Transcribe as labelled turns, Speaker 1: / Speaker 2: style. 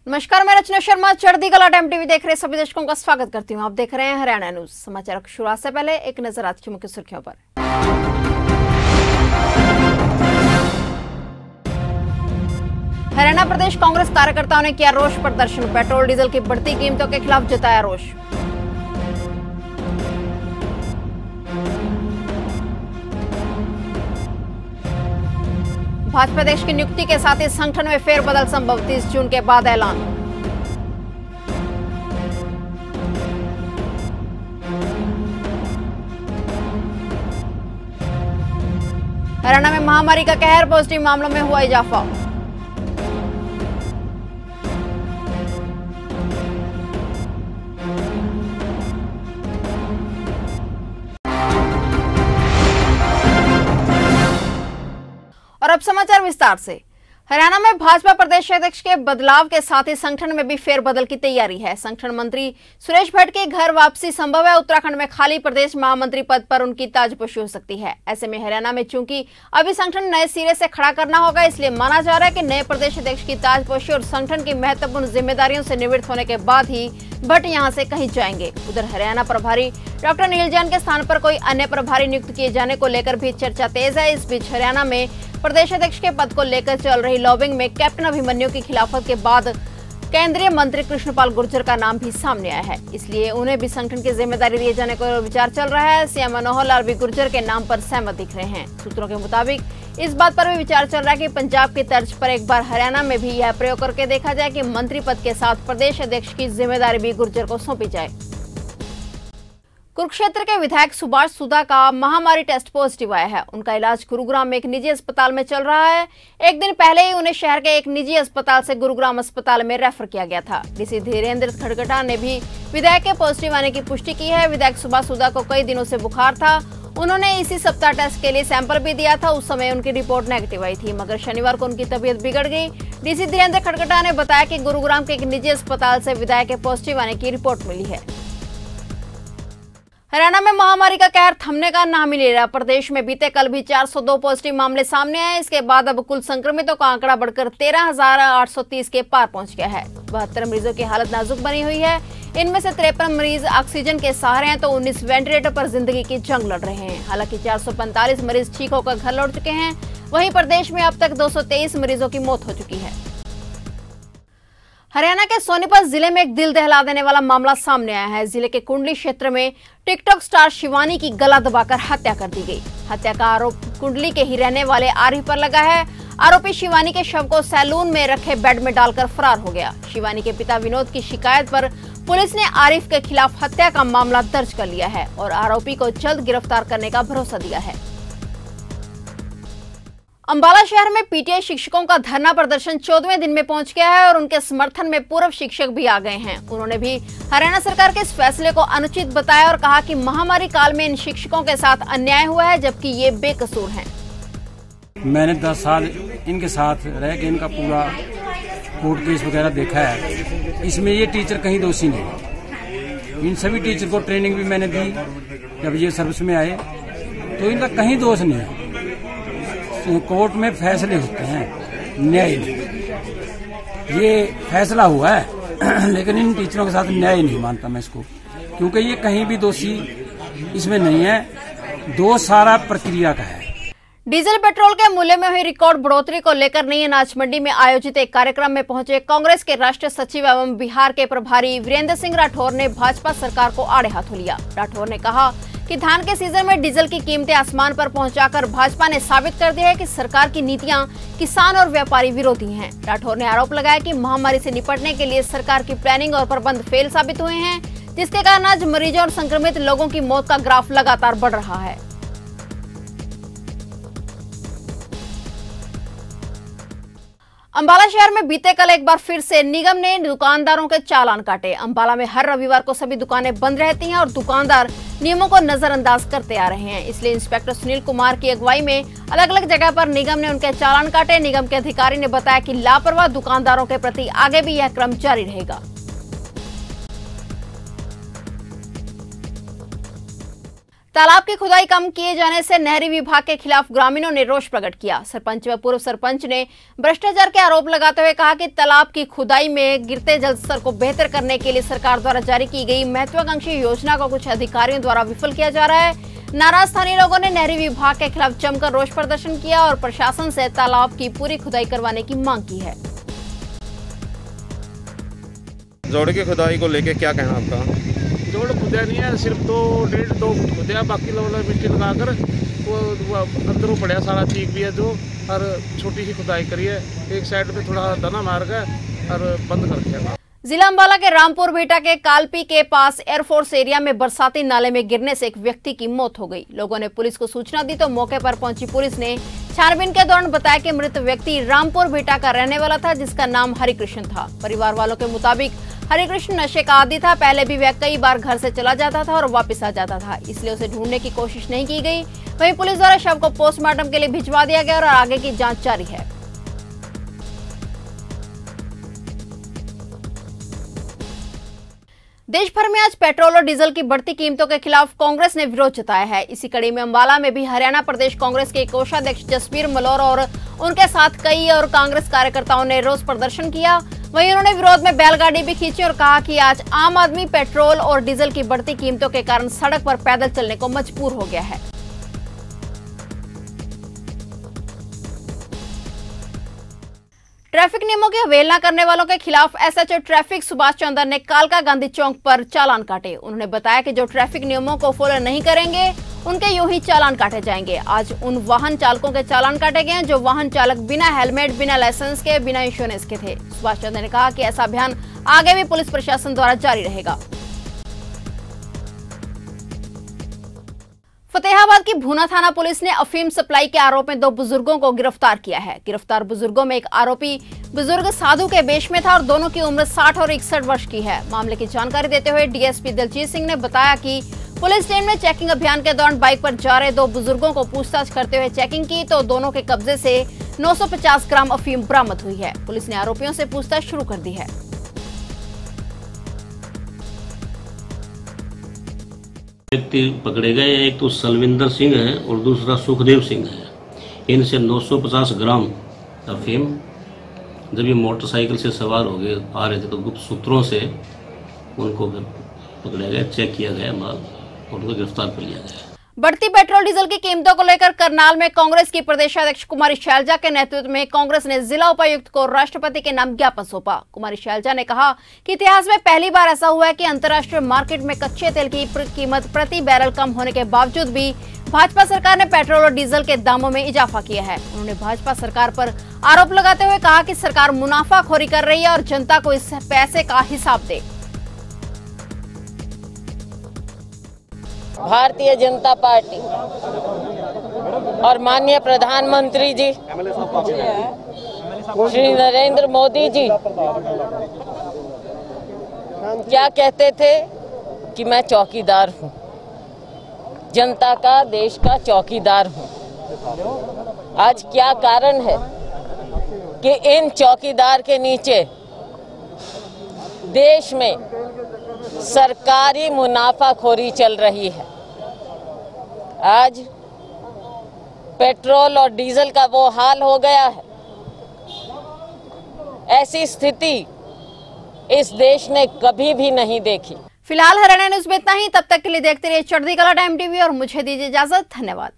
Speaker 1: नमस्कार, मैं रचना शर्मा चढ़ती कला टाइम टीवी देख रहे सभी दर्शकों का स्वागत करती हूं। आप देख रहे हैं हरियाणा न्यूज। समाचार की शुरुआत से पहले एक नजर आज की मुख्य सुर्खियों पर। हरियाणा प्रदेश कांग्रेस कार्यकर्ताओं ने किया रोष प्रदर्शन। पेट्रोल डीजल की बढ़ती कीमतों के खिलाफ जताया रोष। भाजपा अध्यक्ष की नियुक्ति के साथ ही संगठन में फेरबदल संभव, 30 जून के बाद ऐलान। हरियाणा में महामारी का कहर, पॉजिटिव मामलों में हुआ इजाफा। और अब समाचार विस्तार से। हरियाणा में भाजपा प्रदेश अध्यक्ष के बदलाव के साथ ही संगठन में भी फेरबदल की तैयारी है। संगठन मंत्री सुरेश भट्ट की घर वापसी संभव है। उत्तराखंड में खाली प्रदेश महामंत्री पद पर उनकी ताजपोशी हो सकती है। ऐसे में हरियाणा में चूंकि अभी संगठन नए सिरे से खड़ा करना होगा, इसलिए माना जा रहा है कि नए प्रदेश अध्यक्ष की ताजपोशी और संगठन की महत्वपूर्ण जिम्मेदारियों से निवृत्त होने के बाद ही भट्ट यहां से कहीं जाएंगे। उधर हरियाणा प्रभारी डॉक्टर नील जैन के स्थान पर कोई अन्य प्रभारी नियुक्त किए जाने को लेकर भी चर्चा तेज है। इस बीच हरियाणा में प्रदेश अध्यक्ष के पद को लेकर चल रही लॉबिंग में कैप्टन अभिमन्यु की खिलाफत के बाद केंद्रीय मंत्री कृष्णपाल गुर्जर का नाम भी सामने आया है। इसलिए उन्हें भी संगठन की जिम्मेदारी दिए जाने को विचार चल रहा है। सीएम मनोहर लाल भी गुर्जर के नाम पर सहमत दिख रहे हैं। सूत्रों के मुताबिक इस बात पर भी विचार चल रहा है कि पंजाब की तर्ज पर एक बार हरियाणा में भी यह प्रयोग करके देखा जाए कि मंत्री पद के साथ प्रदेश अध्यक्ष की जिम्मेदारी भी गुर्जर को सौंपी जाए। कुरुक्षेत्र के विधायक सुभाष सुधा का महामारी टेस्ट पॉजिटिव आया है। उनका इलाज गुरुग्राम में एक निजी अस्पताल में चल रहा है। एक दिन पहले ही उन्हें शहर के एक निजी अस्पताल से गुरुग्राम अस्पताल में रेफर किया गया था। डीसी धीरेन्द्र खड़गटा ने भी विधायक के पॉजिटिव आने की पुष्टि की है। विधायक सुभाष सुधा को कई दिनों से बुखार था। उन्होंने इसी सप्ताह टेस्ट के लिए सैंपल भी दिया था। उस समय उनकी रिपोर्ट नेगेटिव आई थी, मगर शनिवार को उनकी तबीयत बिगड़ गई। डीसी धीरेन्द्र खड़गटा ने बताया कि गुरुग्राम के एक निजी अस्पताल से विधायक के पॉजिटिव आने की रिपोर्ट मिली है। हरियाणा में महामारी का कहर थमने का नाम ही ले रहा। प्रदेश में बीते कल भी 402 पॉजिटिव मामले सामने आए। इसके बाद अब कुल संक्रमितों का आंकड़ा बढ़कर 13,830 के पार पहुंच गया है। 72 मरीजों की हालत नाजुक बनी हुई है। इनमें से 53 मरीज ऑक्सीजन के सहारे हैं तो 19 वेंटिलेटर पर जिंदगी की जंग लड़ रहे हैं। हालांकि 445 मरीज ठीक होकर घर लौट चुके हैं। वहीं प्रदेश में अब तक 223 मरीजों की मौत हो चुकी है। हरियाणा के सोनीपत जिले में एक दिल दहला देने वाला मामला सामने आया है। जिले के कुंडली क्षेत्र में टिकटॉक स्टार शिवानी की गला दबाकर हत्या कर दी गई। हत्या का आरोप कुंडली के ही रहने वाले आरिफ पर लगा है। आरोपी शिवानी के शव को सैलून में रखे बेड में डालकर फरार हो गया। शिवानी के पिता विनोद की शिकायत पर पुलिस ने आरिफ के खिलाफ हत्या का मामला दर्ज कर लिया है और आरोपी को जल्द गिरफ्तार करने का भरोसा दिया है। अंबाला शहर में पीटीआई शिक्षकों का धरना प्रदर्शन 14वें दिन में पहुंच गया है और उनके समर्थन में पूर्व शिक्षक भी आ गए हैं। उन्होंने भी हरियाणा सरकार के इस फैसले को अनुचित बताया और कहा कि महामारी काल में इन शिक्षकों के साथ अन्याय हुआ है, जबकि ये बेकसूर हैं।
Speaker 2: मैंने 10 साल इनके साथ रह के इनका पूरा कोर्ट केस वगैरह देखा है। इसमें ये टीचर कहीं दोषी नहीं। इन सभी टीचर को ट्रेनिंग भी मैंने दी जब ये सर्विस में आए, तो इनका कहीं दोष नहीं है। कोर्ट में फैसले होते हैं, न्याय ये फैसला हुआ है लेकिन इन टीचरों के साथ न्याय नहीं मानता मैं इसको, क्योंकि ये कहीं भी दोषी इसमें नहीं है। दोष सारा प्रक्रिया का है।
Speaker 1: डीजल पेट्रोल के मूल्य में हुई रिकॉर्ड बढ़ोतरी को लेकर नई अनाज मंडी में आयोजित एक कार्यक्रम में पहुंचे कांग्रेस के राष्ट्रीय सचिव एवं बिहार के प्रभारी वीरेंद्र सिंह राठौर ने भाजपा सरकार को आड़े हाथों लिया। राठौर ने कहा कि धान के सीजन में डीजल की कीमतें आसमान पर पहुंचाकर भाजपा ने साबित कर दिया है कि सरकार की नीतियां किसान और व्यापारी विरोधी हैं। राठौर ने आरोप लगाया कि महामारी से निपटने के लिए सरकार की प्लानिंग और प्रबंध फेल साबित हुए हैं, जिसके कारण आज मरीजों और संक्रमित लोगों की मौत का ग्राफ लगातार बढ़ रहा है। अंबाला शहर में बीते कल एक बार फिर से निगम ने दुकानदारों के चालान काटे। अंबाला में हर रविवार को सभी दुकानें बंद रहती हैं और दुकानदार नियमों को नजरअंदाज करते आ रहे हैं। इसलिए इंस्पेक्टर सुनील कुमार की अगुवाई में अलग अलग जगह पर निगम ने उनके चालान काटे। निगम के अधिकारी ने बताया कि लापरवाह दुकानदारों के प्रति आगे भी यह क्रम जारी रहेगा। तालाब की खुदाई कम किए जाने से नहरी विभाग के खिलाफ ग्रामीणों ने रोष प्रकट किया। सरपंच व पूर्व सरपंच ने भ्रष्टाचार के आरोप लगाते हुए कहा कि तालाब की खुदाई में गिरते जल स्तर को बेहतर करने के लिए सरकार द्वारा जारी की गई महत्वाकांक्षी योजना को कुछ अधिकारियों द्वारा विफल किया जा रहा है। नाराज स्थानीय लोगों ने नहरी विभाग के खिलाफ जमकर रोष प्रदर्शन किया और प्रशासन से तालाब की पूरी खुदाई करवाने की मांग की है।
Speaker 3: जोड़ की खुदाई को लेके क्या कहना आपका?
Speaker 4: जोड़ खुदा नहीं है, सिर्फ 2.5-2 फुट खुदा, बाकी लेवल मिट्टी लगाकर वो अंदरों पड़ा सारा चीक भी है जो, और छोटी सी खुदाई करी है, एक साइड पे थोड़ा दाना मार के और बंद कर दिया।
Speaker 1: जिला अंबाला के रामपुर भीटा के कालपी के पास एयरफोर्स एरिया में बरसाती नाले में गिरने से एक व्यक्ति की मौत हो गई। लोगों ने पुलिस को सूचना दी तो मौके पर पहुंची पुलिस ने छानबीन के दौरान बताया कि मृत व्यक्ति रामपुर भीटा का रहने वाला था, जिसका नाम हरिकृष्ण था। परिवार वालों के मुताबिक हरिकृष्ण नशे का आदी था। पहले भी वह कई बार घर से चला जाता था और वापस आ जाता था, इसलिए उसे ढूंढने की कोशिश नहीं की गई। वहीं पुलिस द्वारा शव को पोस्टमार्टम के लिए भिजवा दिया गया और आगे की जांच जारी है। देश भर में आज पेट्रोल और डीजल की बढ़ती कीमतों के खिलाफ कांग्रेस ने विरोध जताया है। इसी कड़ी में अंबाला में भी हरियाणा प्रदेश कांग्रेस के कोषाध्यक्ष जसबीर मल्होर और उनके साथ कई और कांग्रेस कार्यकर्ताओं ने रोष प्रदर्शन किया। वहीं उन्होंने विरोध में बैलगाड़ी भी खींची और कहा कि आज आम आदमी पेट्रोल और डीजल की बढ़ती कीमतों के कारण सड़क पर पैदल चलने को मजबूर हो गया है। ट्रैफिक नियमों की अवहेलना करने वालों के खिलाफ एसएचओ ट्रैफिक सुभाष चंद्र ने कालका गांधी चौक पर चालान काटे। उन्होंने बताया कि जो ट्रैफिक नियमों को फॉलो नहीं करेंगे उनके यूं ही चालान काटे जाएंगे। आज उन वाहन चालकों के चालान काटे गए जो वाहन चालक बिना हेलमेट, बिना लाइसेंस के, बिना इंश्योरेंस के थे। सुभाष चंद्र ने कहा कि ऐसा अभियान आगे भी पुलिस प्रशासन द्वारा जारी रहेगा। फतेहाबाद की भूना थाना पुलिस ने अफीम सप्लाई के आरोप में 2 बुजुर्गों को गिरफ्तार किया है। गिरफ्तार बुजुर्गों में एक आरोपी बुजुर्ग साधु के वेश में था और दोनों की उम्र 60 और 61 वर्ष की है। मामले की जानकारी देते हुए डीएसपी दिलजीत सिंह ने बताया कि पुलिस टीम ने चेकिंग अभियान के दौरान बाइक पर जा रहे 2 बुजुर्गों को पूछताछ करते हुए चेकिंग की तो दोनों के कब्जे से 950 ग्राम अफीम बरामद हुई है। पुलिस ने आरोपियों से पूछताछ शुरू कर दी है।
Speaker 5: व्यक्ति पकड़े गए, एक तो सलविंदर सिंह है और दूसरा सुखदेव सिंह है। इनसे 950 ग्राम अफीम जब ये मोटरसाइकिल से सवार हो गए आ रहे थे तो गुप्त सूत्रों से उनको पकड़ा गया, चेक किया गया माल और उनको गिरफ्तार कर लिया गया।
Speaker 1: बढ़ती पेट्रोल डीजल की कीमतों को लेकर करनाल में कांग्रेस की प्रदेशाध्यक्ष कुमारी शैलजा के नेतृत्व में कांग्रेस ने जिला उपायुक्त को राष्ट्रपति के नाम ज्ञापन सौंपा। कुमारी शैलजा ने कहा कि इतिहास में पहली बार ऐसा हुआ है कि अंतर्राष्ट्रीय मार्केट में कच्चे तेल की कीमत प्रति बैरल कम होने के बावजूद भी भाजपा सरकार ने पेट्रोल और डीजल के दामों में इजाफा किया है। उन्होंने भाजपा सरकार पर आरोप लगाते हुए कहा कि सरकार मुनाफाखोरी कर रही है और जनता को इस पैसे का हिसाब दे।
Speaker 6: भारतीय जनता पार्टी और माननीय प्रधानमंत्री जी श्री नरेंद्र मोदी जी क्या कहते थे कि मैं चौकीदार हूं, जनता का, देश का चौकीदार हूं। आज क्या कारण है कि इन चौकीदार के नीचे देश में सरकारी मुनाफाखोरी चल रही है। आज पेट्रोल और डीजल का वो हाल हो गया है, ऐसी स्थिति इस देश ने कभी भी नहीं देखी।
Speaker 1: फिलहाल हरियाणा न्यूज में इतना ही। तब तक के लिए देखते रहिए चढ़ती कला टाइम टीवी और मुझे दीजिए इजाजत। धन्यवाद।